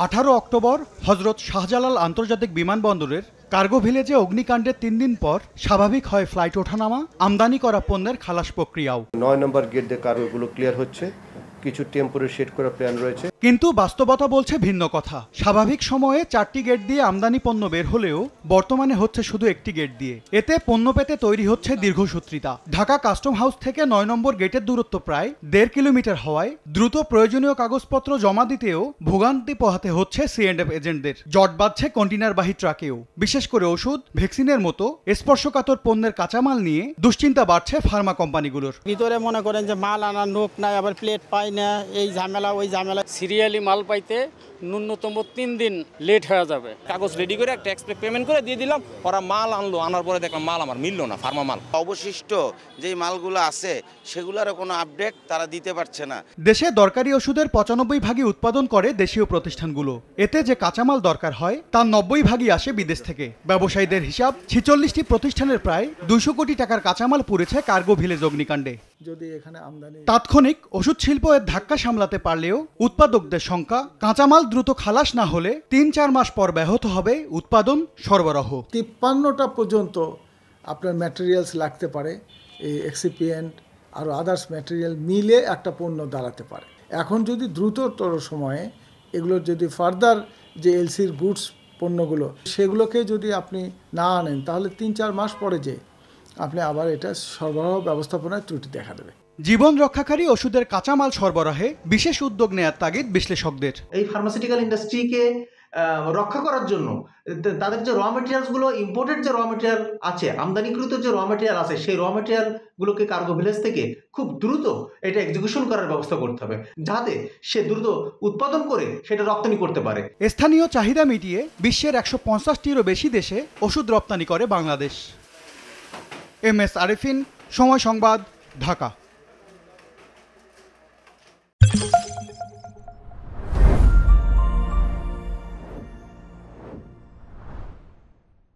18 October হজরত শাহজালাল আন্তর্জাতিক বিমানবন্দরের কার্গো ভিলেজে অগ্নিকাণ্ডের 3 দিন পর স্বাভাবিক হয় ফ্লাইট ওঠানামা, আমদানি করা পণ্যের খালাস প্রক্রিয়াও। 9 নম্বর গেট দিয়ে কার্গোগুলো ক্লিয়ার হচ্ছে, কিছু টেম্পোরারি সেট করা প্ল্যান রয়েছে। কিন্তু বাস্তবতা বলছে ভিন্ন কথা। স্বাভাবিক সময়ে 4টি গেট দিয়ে আমদানি পণ্য বের হলেও বর্তমানে হচ্ছে শুধু একটি গেট দিয়ে। এতে পণ্য পেতে তৈরি হচ্ছে দীর্ঘসূত্রিতা। ঢাকা কাস্টম হাউস থেকে 9 নম্বর গেটের দূরত্ব প্রায় 1.5 কিলোমিটার হওয়ায় দ্রুত প্রয়োজনীয় কাগজপত্র জমা দিতেও ভোগান্তি পোহাতে হচ্ছে C&F এজেন্টদের। জট বাঁধছে কন্টেইনারবাহী ট্রাকেও। বিশেষ করে ওষুধ, ভ্যাকসিনের মতো স্পর্শকাতর পণ্যের কাঁচামাল নিয়ে দুশ্চিন্তা বাড়ছে ফার্মা কোম্পানিগুলোর। ভিতরে মনে করেন যে মাল আনার নোক নাই, আবার প্লেট পাই না, এই ঝামেলা ওই ঝামেলা। সিরিয়ালি মাল পাইতে ন্যূনতম 3 দিন লেট হয়ে যাবে। কাগজ রেডি করে একটা এক্সপ্রেস পেমেন্ট করে দিয়ে দিলাম, ওরা মাল আনলো, আনার পরে দেখলাম মাল আমার মিললো না, ফার্মা মাল। অবশিষ্ট যেই মালগুলো আছে সেগুলোর কোনো আপডেট তারা দিতে পারছে না। দেশে দরকারি ওষুধের 95 ভাগই উৎপাদন করে দেশীয় প্রতিষ্ঠানগুলো। এতে যে কাঁচামাল দরকার হয় তার 90 ভাগই আসে বিদেশ থেকে। ব্যবসায়ীদের হিসাব 46টি প্রতিষ্ঠানের প্রায় 200 কোটি টাকার কাঁচামাল পুড়েছে কার্গো ভিলেজ অগ্নিকাণ্ডে। যদি এখানে আমদানি তাৎক্ষণিক ওষুধ শিল্প এর ধাক্কা সামলাতে পারলেও উৎপাদকদের শঙ্কা, কাঁচামাল দ্রুত খালাস না হলে 3-4 মাস পর ব্যাহত হবে উৎপাদন সরবরাহ। 53টা পর্যন্ত আপনার ম্যাটেরিয়ালস লাগতে পারে, এই এক্সিপিয়েন্ট আর আদার্স ম্যাটেরিয়াল মিলে একটা পণ্য দাঁড়াতে পারে। এখন যদি দ্রুততর সময়ে এগুলোর যদি ফার্দার যে এলসির গুডস পণ্যগুলো সেগুলোকে যদি আপনি না আনেন তাহলে 3-4 মাস পরে যে আপনি আবার এটা সরবরাহ ব্যবস্থাপনায় ত্রুটি দেখা দেবে। জীবন রক্ষাকারী ওষুধের কাঁচামাল সরবরাহে বিশেষ উদ্যোগ নেয়ার তাগিদ বিশ্লেষকদের। এই ফার্মাসিউটিক্যাল ইন্ডাস্ট্রিকে রক্ষা করার জন্য তাদের যে র মেটেরিয়ালসগুলো, ইম্পোর্টেড যে র মেটেরিয়াল আছে, আমদানিকৃত যে র মেটেরিয়াল আছে, সেই র মেটেরিয়ালগুলোকে কার্গো ভিলেজ থেকে খুব দ্রুত এটা এক্সিকিউশন করার ব্যবস্থা করতে হবে, যাতে সে দ্রুত উৎপাদন করে সেটা রপ্তানি করতে পারে। স্থানীয় চাহিদা মিটিয়ে বিশ্বের 150টিরও বেশি দেশে ওষুধ রপ্তানি করে বাংলাদেশ। MS আরেফিন, সময় সংবাদ, ঢাকা।